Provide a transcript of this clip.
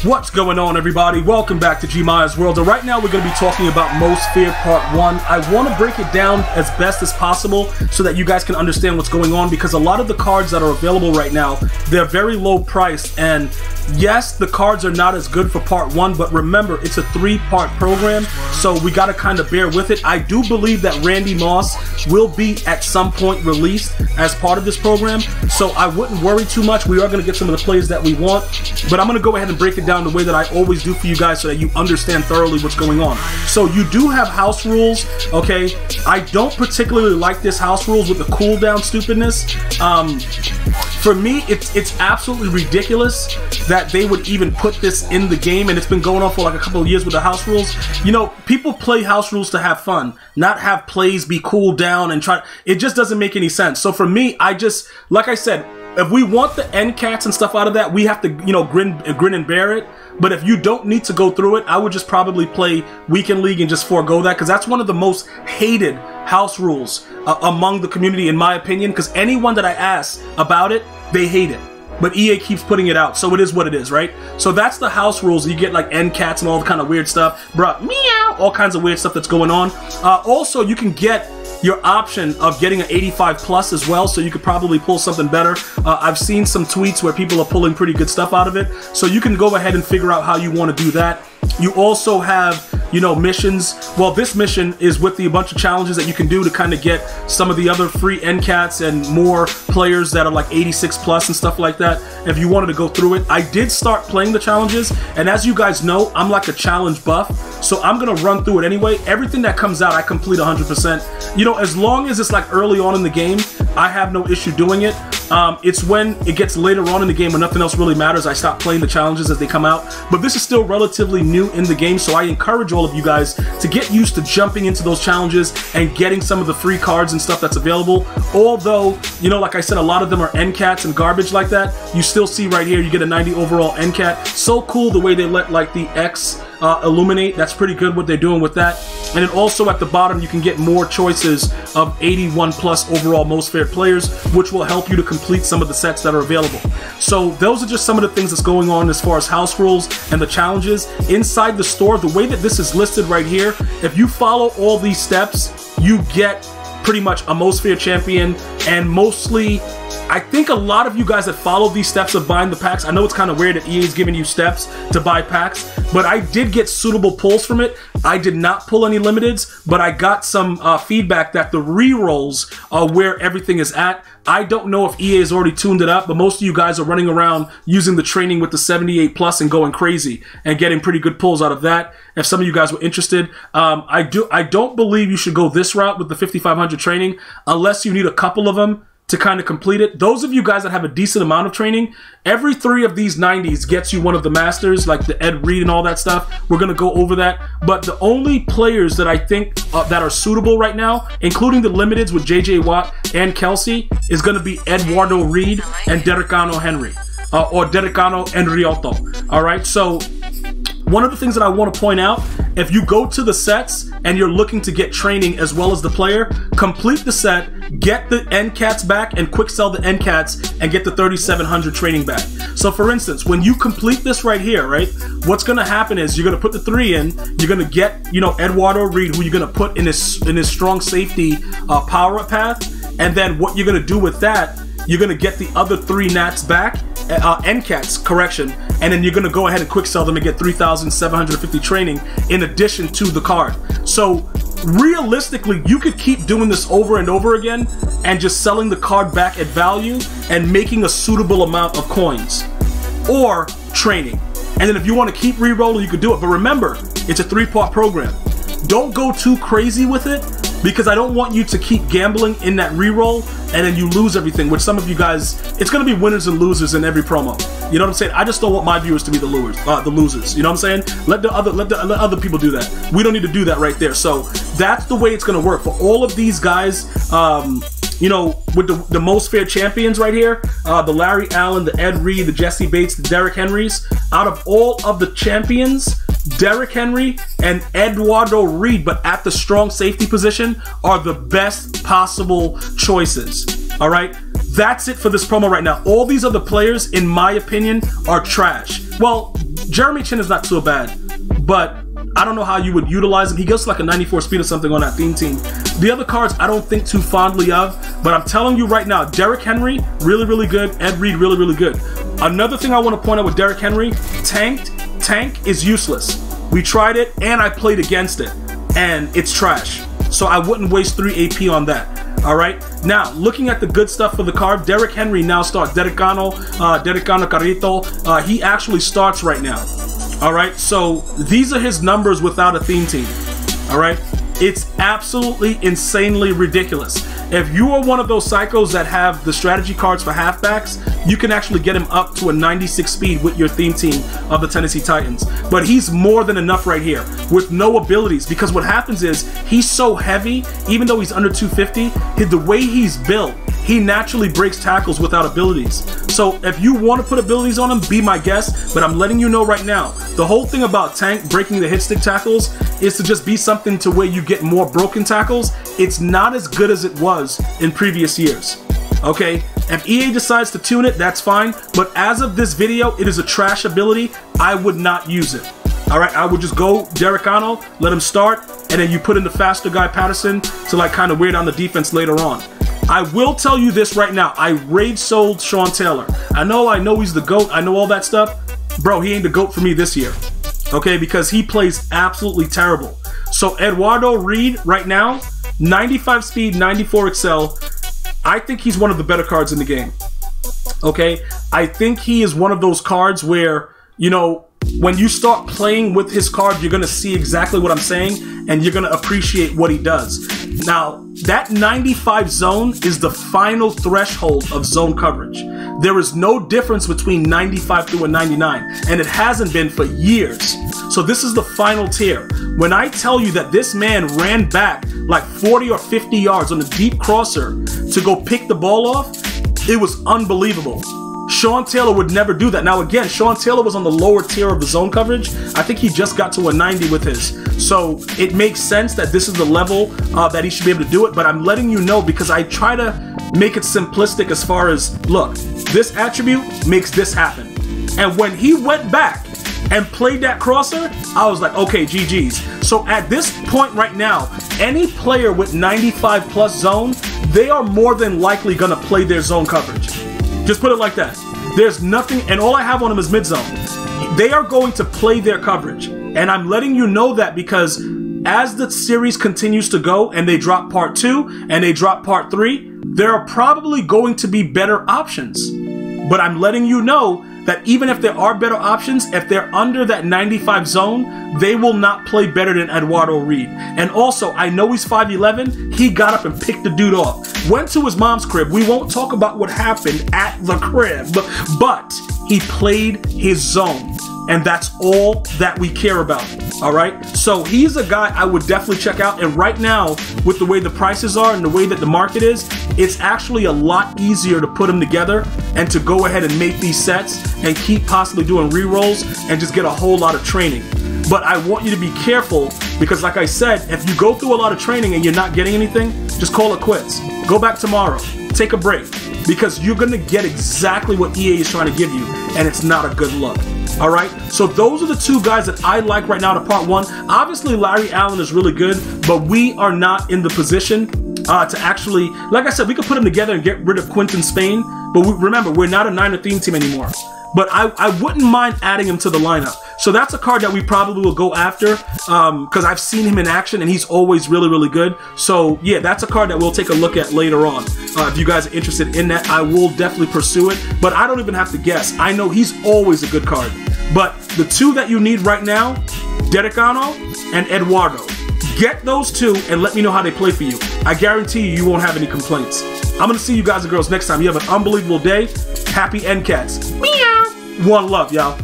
What's going on, everybody? Welcome back to GmiasWorld. And right now we're going to be talking about Most Feared Part 1. I want to break it down as best as possible so that you guys can understand what's going on, because a lot of the cards that are available right now, they're very low priced, and yes, the cards are not as good for Part 1, but remember, it's a 3-part program, so we got to kind of bear with it. I do believe that Randy Moss will be at some point released as part of this program, so I wouldn't worry too much. We are going to get some of the plays that we want, but I'm going to go ahead and break it down the way that I always do for you guys so that you understand thoroughly what's going on. So you do have house rules, okay? I don't particularly like this house rules with the cooldown stupidness. For me, it's absolutely ridiculous that they would even put this in the game, and it's been going on for like a couple of years with the house rules. You know, people play house rules to have fun, not have plays be cooled down and try. It just doesn't make any sense. So for me, I just, like I said, if we want the end cats and stuff out of that, we have to, you know, grin and bear it. But if you don't need to go through it, I would just probably play Weekend League and just forego that, because that's one of the most hated house rules among the community, in my opinion, because anyone that I ask about it, they hate it. But EA keeps putting it out, so it is what it is, right? So that's the house rules. You get like end cats and all the kind of weird stuff. Bruh, meow, all kinds of weird stuff that's going on. Also, you can get your option of getting an 85 plus as well, so you could probably pull something better. I've seen some tweets where people are pulling pretty good stuff out of it, so you can go ahead and figure out how you want to do that. You also have, you know, missions. Well, this mission is with a bunch of challenges that you can do to kind of get some of the other free end cats and more players that are like 86 plus and stuff like that, if you wanted to go through it. I did start playing the challenges, and as you guys know, I'm like a challenge buff, so I'm gonna run through it anyway. Everything that comes out, I complete 100%. You know, as long as it's like early on in the game, I have no issue doing it. It's when it gets later on in the game when nothing else really matters, I stop playing the challenges as they come out. But this is still relatively new in the game, so I encourage all of you guys to get used to jumping into those challenges and getting some of the free cards and stuff that's available. Although, you know, like I said, a lot of them are end cats and garbage like that. You still see right here, you get a 90 overall end cat. So cool the way they let like the X illuminate. That's pretty good what they're doing with that. And then also at the bottom, you can get more choices of 81 plus overall most feared players, which will help you to complete some of the sets that are available. So those are just some of the things that's going on as far as house rules and the challenges inside the store. The way that this is listed right here, if you follow all these steps, you get pretty much a most feared champion. And mostly, I think a lot of you guys that follow these steps of buying the packs, I know it's kind of weird that EA is giving you steps to buy packs, but I did get suitable pulls from it. I did not pull any limiteds, but I got some feedback that the re-rolls are where everything is at. I don't know if EA has already tuned it up, but most of you guys are running around using the training with the 78 plus and going crazy and getting pretty good pulls out of that. If some of you guys were interested, I don't believe you should go this route with the 5500 training unless you need a couple of them to kind of complete it. Those of you guys that have a decent amount of training, every 3 of these 90s gets you one of the masters, like the Ed Reid and all that stuff. We're gonna go over that. But the only players that I think that are suitable right now, including the limiteds with JJ Watt and Kelsey, is gonna be Eduardo Reid and Derrick Henry, or Derrick Henry. All right, so one of the things that I want to point out, if you go to the sets and you're looking to get training as well as the player, complete the set, get the end cats back, and quick sell the end cats and get the 3700 training back. So for instance, when you complete this right here, right, what's going to happen is you're going to put the 3 in, you're going to get, you know, Eduardo Reid, who you're going to put in his strong safety power-up path, and then what you're going to do with that, you're going to get the other 3 nats back, end cats, correction, and then you're going to go ahead and quick sell them and get 3,750 training in addition to the card. So realistically, you could keep doing this over and over again and just selling the card back at value and making a suitable amount of coins or training. And then if you want to keep re-rolling, you could do it. But remember, it's a 3-part program. Don't go too crazy with it, because I don't want you to keep gambling in that re-roll and then you lose everything, which some of you guys, it's going to be winners and losers in every promo. You know what I'm saying? I just don't want my viewers to be the losers. You know what I'm saying? Let other people do that. We don't need to do that right there. So that's the way it's going to work for all of these guys. You know, with the most fair champions right here, the Larry Allen, the Ed Reid, the Jesse Bates, the Derrick Henrys. Out of all of the champions, Derrick Henry and Eduardo Reid, but at the strong safety position, are the best possible choices. All right, that's it for this promo right now. All these other players, in my opinion, are trash. Well, Jeremy Chin is not too bad, but I don't know how you would utilize him. He goes like a 94 speed or something on that theme team. The other cards I don't think too fondly of, but I'm telling you right now, Derrick Henry, really, really good. Ed Reed, really, really good. Another thing I want to point out with Derrick Henry, Tank is useless. We tried it and I played against it, and it's trash. So I wouldn't waste 3 AP on that. All right. Now, looking at the good stuff for the card, Derrick Henry now starts. Derrickano Carrito. He actually starts right now. All right. So these are his numbers without a theme team. All right. It's absolutely insanely ridiculous. If you are one of those psychos that have the strategy cards for halfbacks, you can actually get him up to a 96 speed with your theme team of the Tennessee Titans. But he's more than enough right here with no abilities, because what happens is he's so heavy, even though he's under 250, the way he's built, he naturally breaks tackles without abilities. So if you want to put abilities on him, be my guest, but I'm letting you know right now, the whole thing about Tank breaking the hit stick tackles is to just be something to where you get more broken tackles. It's not as good as it was in previous years. Okay, if EA decides to tune it, that's fine, but as of this video, it is a trash ability. I would not use it. All right, I would just go Derrickano, let him start, and then you put in the faster guy Patterson to like kind of wear down the defense later on. I will tell you this right now, I rage sold Sean Taylor. I know he's the GOAT, I know all that stuff. Bro, he ain't the GOAT for me this year. Okay, because he plays absolutely terrible. So Eduardo Reid right now, 95 speed, 94 excel. I think he's one of the better cards in the game. Okay, I think he is one of those cards where, you know, when you start playing with his card, you're going to see exactly what I'm saying, and you're going to appreciate what he does. Now, that 95 zone is the final threshold of zone coverage. There is no difference between 95 through a 99, and it hasn't been for years. So this is the final tier. When I tell you that this man ran back like 40 or 50 yards on a deep crosser to go pick the ball off, it was unbelievable. Sean Taylor would never do that. Now again, Sean Taylor was on the lower tier of the zone coverage. I think he just got to a 90 with his. So it makes sense that this is the level that he should be able to do it, but I'm letting you know because I try to make it simplistic as far as, look, this attribute makes this happen. And when he went back and played that crosser, I was like, okay, GG's. So at this point right now, any player with 95 plus zone, they are more than likely gonna play their zone coverage. Just put it like that. There's nothing, and all I have on them is mid-zone. They are going to play their coverage. And I'm letting you know that because as the series continues to go and they drop part 2 and they drop part 3, there are probably going to be better options. But I'm letting you know that even if there are better options, if they're under that 95 zone, they will not play better than Eduardo Reid. And also, I know he's 5'11", he got up and picked the dude off. Went to his mom's crib. We won't talk about what happened at the crib, but he played his zone. And that's all that we care about, all right? So he's a guy I would definitely check out. And right now, with the way the prices are and the way that the market is, it's actually a lot easier to put them together and to go ahead and make these sets and keep possibly doing re-rolls and just get a whole lot of training. But I want you to be careful because like I said, if you go through a lot of training and you're not getting anything, just call it quits. Go back tomorrow, take a break, because you're gonna get exactly what EA is trying to give you, and it's not a good look. All right, so those are the two guys that I like right now to part 1. Obviously, Larry Allen is really good, but we are not in the position to actually, like I said, we could put them together and get rid of Quinton Spain, but remember, we're not a Niner theme team anymore. But I wouldn't mind adding him to the lineup. So that's a card that we probably will go after because I've seen him in action and he's always really, really good. So yeah, that's a card that we'll take a look at later on. If you guys are interested in that, I will definitely pursue it. But I don't even have to guess. I know he's always a good card. But the two that you need right now, Derrickano and Eduardo. Get those two and let me know how they play for you. I guarantee you, you won't have any complaints. I'm going to see you guys and girls next time. You have an unbelievable day. Happy NCATs. Meow. One love, y'all.